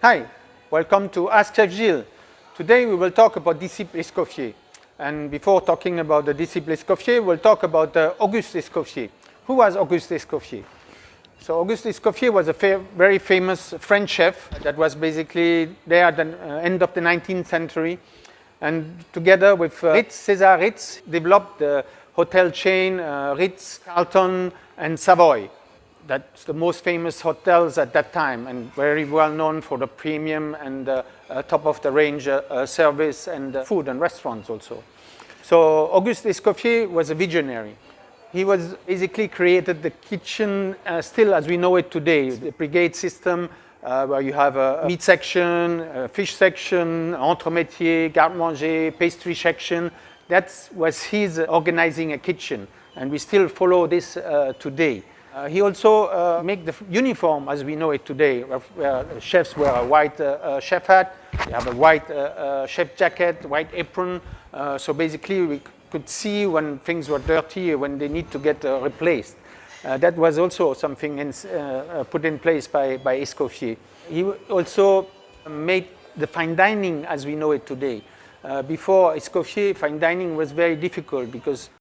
Hi, welcome to Ask Chef Gilles. Today we will talk about disciple Escoffier. And before talking about the disciple Escoffier, we'll talk about Auguste Escoffier. Who was Auguste Escoffier? So Auguste Escoffier was a very famous French chef that was basically there at the end of the 19th century. And together with César Ritz, developed the hotel chain Ritz, Carlton and Savoy. That's the most famous hotels at that time and very well known for the premium and top of the range service and food and restaurants also. So Auguste Escoffier was a visionary. He was basically created the kitchen still as we know it today, the brigade system where you have a meat section, a fish section, entremetier, garde-manger, pastry section. That was his organizing a kitchen, and we still follow this today. He also made the uniform as we know it today, where chefs wear a white chef hat, they have a white chef jacket, white apron. So basically we could see when things were dirty, when they need to get replaced. That was also something put in place by Escoffier. He also made the fine dining as we know it today. Before Escoffier, fine dining was very difficult because